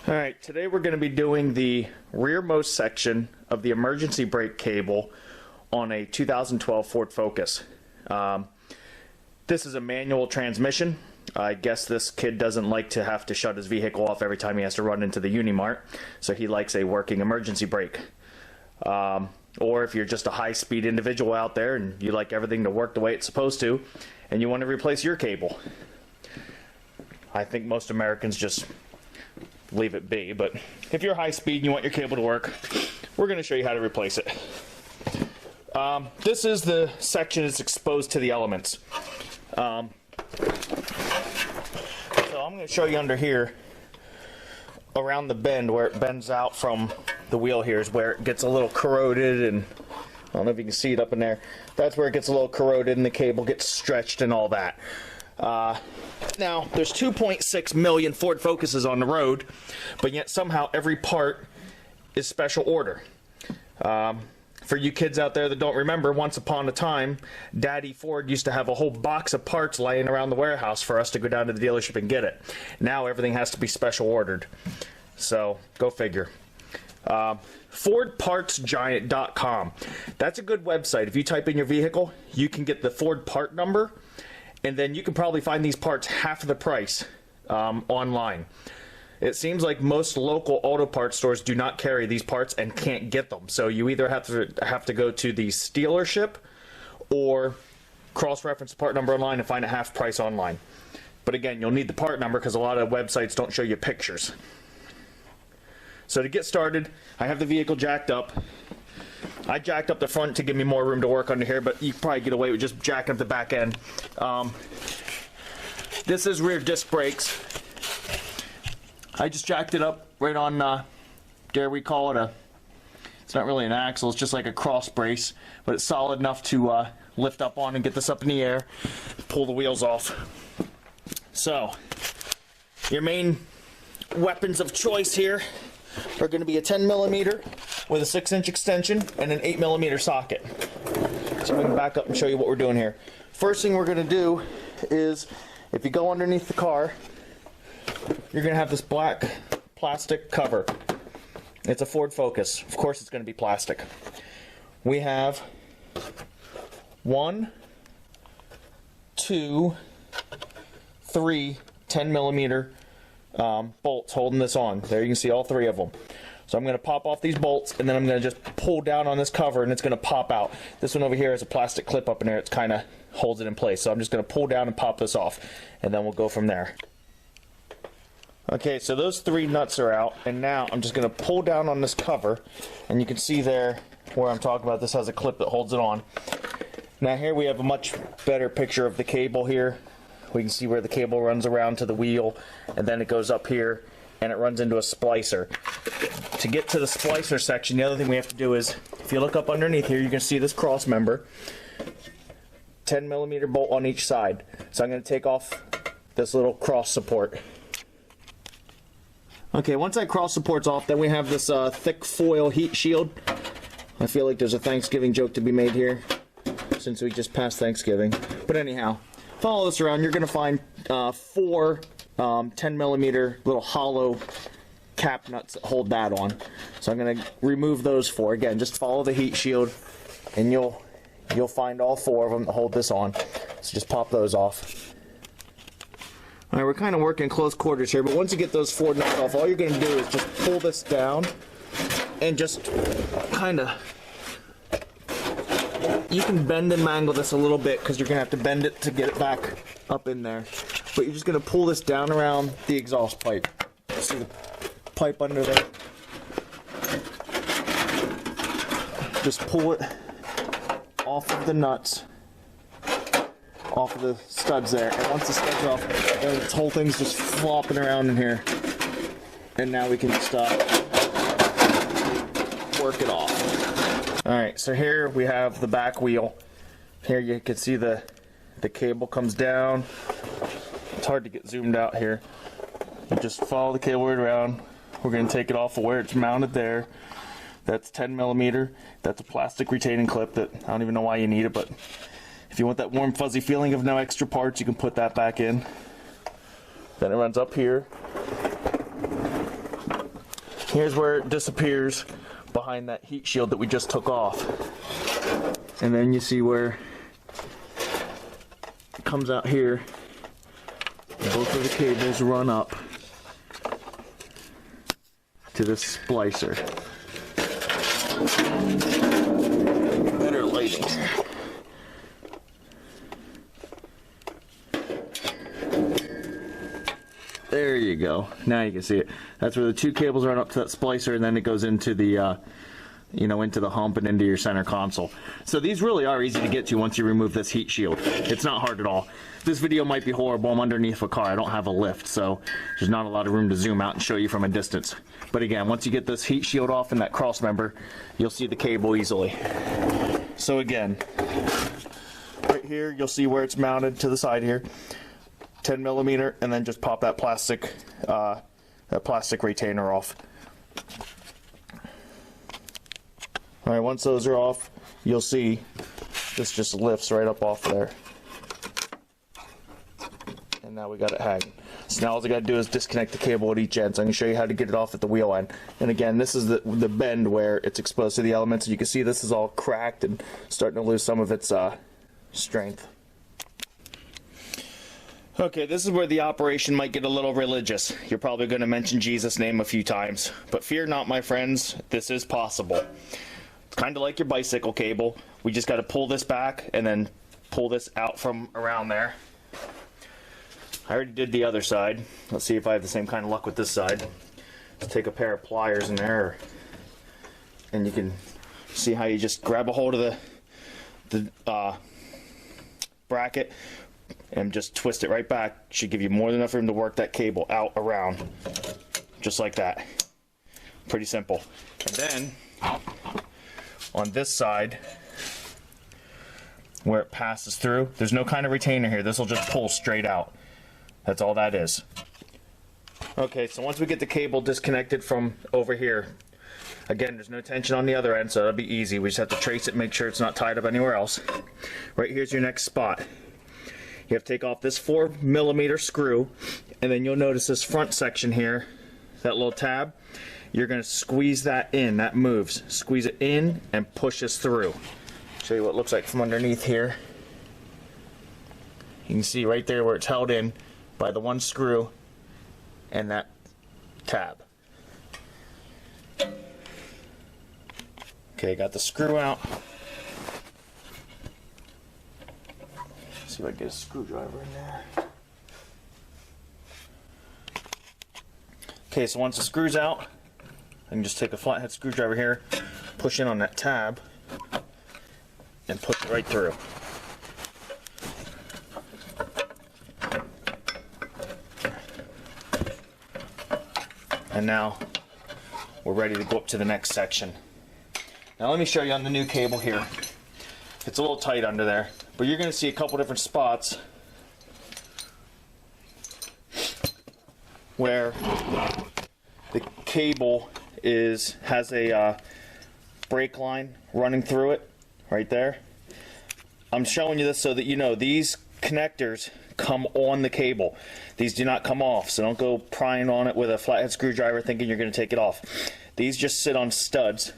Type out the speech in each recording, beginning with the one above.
Alright, today we're going to be doing the rearmost section of the emergency brake cable on a 2012 Ford Focus. This is a manual transmission. I guess this kid doesn't like to have to shut his vehicle off every time he has to run into the Unimart, so he likes a working emergency brake. Or if you're just a high-speed individual out there and you like everything to work the way it's supposed to, and you want to replace your cable. I think most Americans just leave it be, but if you're high speed and you want your cable to work, we're going to show you how to replace it. This is the section that's exposed to the elements. So I'm going to show you under here, around the bend where it bends out from the wheel here is where it gets a little corroded, and I don't know if you can see it up in there. That's where it gets a little corroded and the cable gets stretched and all that. Now, there's 2.6 million Ford Focuses on the road, but yet somehow every part is special order. For you kids out there that don't remember, once upon a time, Daddy Ford used to have a whole box of parts laying around the warehouse for us to go down to the dealership and get it. Now everything has to be special ordered. So, go figure. FordPartsGiant.com. That's a good website. If you type in your vehicle, you can get the Ford part number, and then you can probably find these parts half the price online. It seems like most local auto parts stores do not carry these parts and can't get them. So you either have to go to the stealership or cross-reference the part number online and find a half price online. But again, you'll need the part number because a lot of websites don't show you pictures. So to get started, I have the vehicle jacked up. I jacked up the front to give me more room to work under here, but you can probably get away with just jacking up the back end. This is rear disc brakes. I just jacked it up right on, dare we call it it's not really an axle, it's just like a cross brace, but it's solid enough to lift up on and get this up in the air, pull the wheels off. So, your main weapons of choice here are going to be a 10mm with a 6-inch extension and an 8mm socket. So we can back up and show you what we're doing here. First thing we're going to do is, if you go underneath the car, you're going to have this black plastic cover. It's a Ford Focus. Of course it's going to be plastic. We have 1, 2, 3 10mm bolts holding this on. There you can see all 3 of them. So I'm going to pop off these bolts, and then I'm going to just pull down on this cover, and it's going to pop out. This one over here has a plastic clip up in there. It kind of holds it in place. So I'm just going to pull down and pop this off, and then we'll go from there. Okay, so those 3 nuts are out, and now I'm just going to pull down on this cover, and you can see there where I'm talking about. This has a clip that holds it on. Now here we have a much better picture of the cable here. We can see where the cable runs around to the wheel, and then it goes up here, and it runs into a splicer. To get to the splicer section, the other thing we have to do is, if you look up underneath here, you can see this cross member. 10mm bolt on each side. So I'm going to take off this little cross support. Okay, once that cross support's off, then we have this thick foil heat shield. I feel like there's a Thanksgiving joke to be made here, since we just passed Thanksgiving. But anyhow, follow this around. You're going to find 4 10mm little hollow cap nuts that hold that on. So I'm going to remove those 4. Again, just follow the heat shield, and you'll find all 4 of them that hold this on. So just pop those off. Alright, we're kind of working close quarters here, but once you get those 4 nuts off, all you're going to do is just pull this down and just kind of, you can bend and mangle this a little bit because you're going to have to bend it to get it back up in there. But you're just going to pull this down around the exhaust pipe. See the pipe under there? Just pull it off of the nuts, off of the studs there, and once the studs are off, this whole thing's just flopping around in here, and now we can just work it off. Alright, so here we have the back wheel. Here you can see the cable comes down. It's hard to get zoomed out here. You just follow the cable right around. We're going to take it off of where it's mounted there. That's 10mm. That's a plastic retaining clip that I don't even know why you need it, but if you want that warm fuzzy feeling of no extra parts, you can put that back in. Then it runs up here. here's where it disappears behind that heat shield that we just took off. And then you see where it comes out here. Both of the cables run up to this splicer. Better lighting. There you go. Now you can see it. That's where the two cables run up to that splicer, and then it goes into the, into the hump and into your center console. So these really are easy to get to once you remove this heat shield. It's not hard at all. This video might be horrible. I'm underneath a car. I don't have a lift, so there's not a lot of room to zoom out and show you from a distance. But again, once you get this heat shield off and that cross member, you'll see the cable easily. So again, right here, you'll see where it's mounted to the side here. 10 millimeter, and then just pop that plastic retainer off. All right, once those are off, you'll see this just lifts right up off there. And now we got it hanging. So now all I got to do is disconnect the cable at each end. So I'm going to show you how to get it off at the wheel end. And again, this is the bend where it's exposed to the elements. And you can see this is all cracked and starting to lose some of its strength. Okay, this is where the operation might get a little religious. You're probably going to mention Jesus' name a few times. But fear not, my friends, this is possible. It's kind of like your bicycle cable. We just got to pull this back and then pull this out from around there. I already did the other side. Let's see if I have the same kind of luck with this side. Let's take a pair of pliers in there, and you can see how you just grab a hold of the bracket and just twist it right back. Should give you more than enough room to work that cable out around, just like that. Pretty simple. And then on this side, where it passes through, there's no kind of retainer here. This will just pull straight out. That's all that is. Okay, so once we get the cable disconnected from over here, again, there's no tension on the other end, so that'll be easy. We just have to trace it, make sure it's not tied up anywhere else. Right here's your next spot. You have to take off this 4 millimeter screw, and then you'll notice this front section here, that little tab. You're going to squeeze that in. That moves. Squeeze it in and push this through. Show you what it looks like from underneath here. You can see right there where it's held in by the one screw and that tab. Okay, got the screw out. See if I can get a screwdriver in there. Okay, so once the screw's out, I can just take a flathead screwdriver here, push in on that tab, and push it right through. And now we're ready to go up to the next section. Now let me show you on the new cable here. It's a little tight under there, but you're going to see a couple different spots where the cable has a brake line running through it right there. I'm showing you this so that you know these connectors come on the cable. These do not come off, so don't go prying on it with a flathead screwdriver thinking you're going to take it off. These just sit on studs.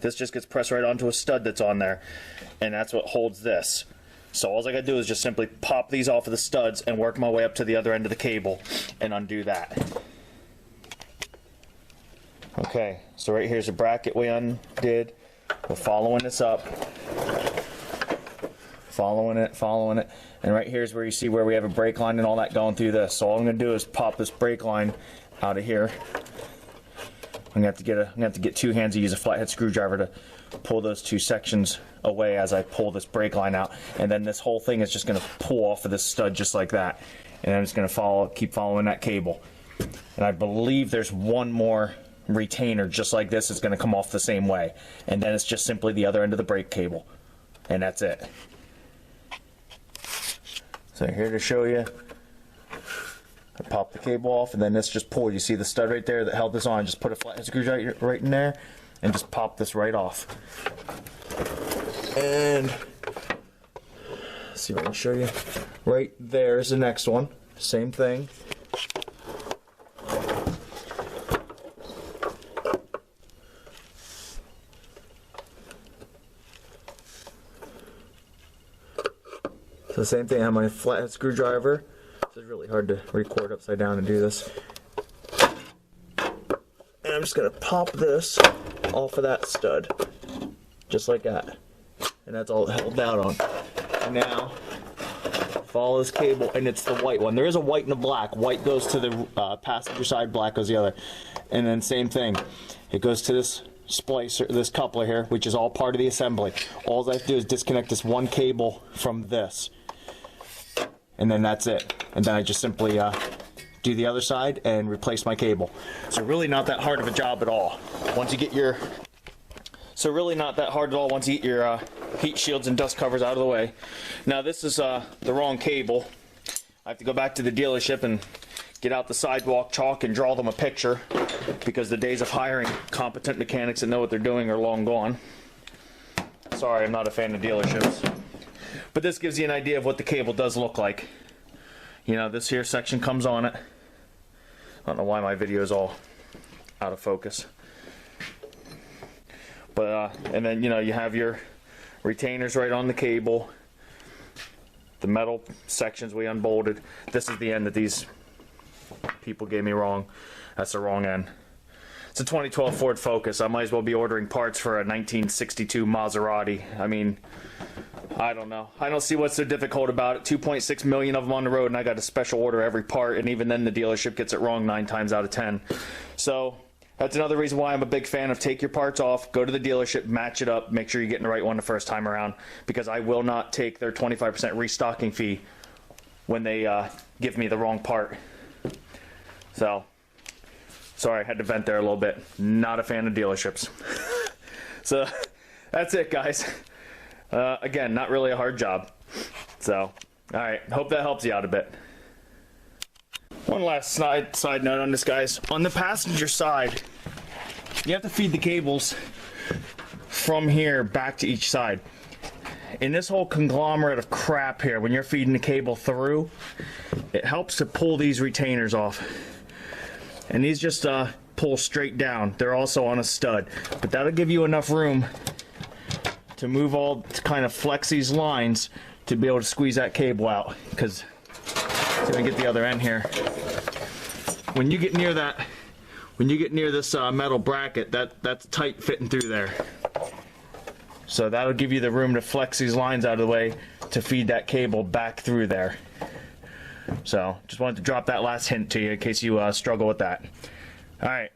This just gets pressed right onto a stud that's on there, and that's what holds this. So all I got to do is just simply pop these off of the studs and work my way up to the other end of the cable and undo that. Okay, so right here's the bracket we undid. We're following this up. Following it, and right here's where you see where we have a brake line and all that going through this. So all I'm going to do is pop this brake line out of here. I'm going to have to get two hands to use a flathead screwdriver to pull those two sections away as I pull this brake line out, and then this whole thing is just going to pull off of this stud just like that, and I'm just going to keep following that cable. And I believe there's one more retainer just like this is going to come off the same way, and then it's just simply the other end of the brake cable, and that's it. So here to show you, I pop the cable off, and then this just pulled. You see the stud right there that held this on. Just put a flathead screwdriver right in there, and just pop this right off. And let's see if I can show you. Right there's the next one. Same thing. So the same thing, I have my flathead screwdriver. This is really hard to record upside down and do this. And I'm just gonna pop this off of that stud, just like that. And that's all held down on. And now, follow this cable, and it's the white one. There is a white and a black. White goes to the passenger side, black goes the other. And then same thing, it goes to this splicer, this coupler here, which is all part of the assembly. All I have to do is disconnect this one cable from this, and then that's it. And then I just simply do the other side and replace my cable. So really not that hard of a job at all. Once you get your heat shields and dust covers out of the way. Now this is the wrong cable. I have to go back to the dealership and get out the sidewalk chalk and draw them a picture, because the days of hiring competent mechanics that know what they're doing are long gone. Sorry, I'm not a fan of dealerships. But this gives you an idea of what the cable does look like. You know, this here section comes on it. I don't know why my video is all out of focus. But, and then, you know, you have your retainers right on the cable. The metal sections we unbolted. This is the end that these people gave me wrong. That's the wrong end. It's a 2012 Ford Focus. I might as well be ordering parts for a 1962 Maserati. I mean, I don't know. I don't see what's so difficult about it. 2.6 million of them on the road, and I got to special order every part, and even then the dealership gets it wrong 9 times out of 10. So that's another reason why I'm a big fan of take your parts off, go to the dealership, match it up, make sure you're getting the right one the first time around, because I will not take their 25% restocking fee when they give me the wrong part. So, sorry, I had to vent there a little bit. Not a fan of dealerships. So, that's it, guys. Again, not really a hard job. So, alright, hope that helps you out a bit. One last side note on this, guys. On the passenger side, you have to feed the cables from here back to each side. In this whole conglomerate of crap here, when you're feeding the cable through, it helps to pull these retainers off. And these just pull straight down. They're also on a stud. But that'll give you enough room to move all, to kind of flex these lines to be able to squeeze that cable out. Because, let me get the other end here. When you get near that, when you get near this metal bracket, that's tight fitting through there. So that'll give you the room to flex these lines out of the way to feed that cable back through there. So just wanted to drop that last hint to you in case you struggle with that. All right,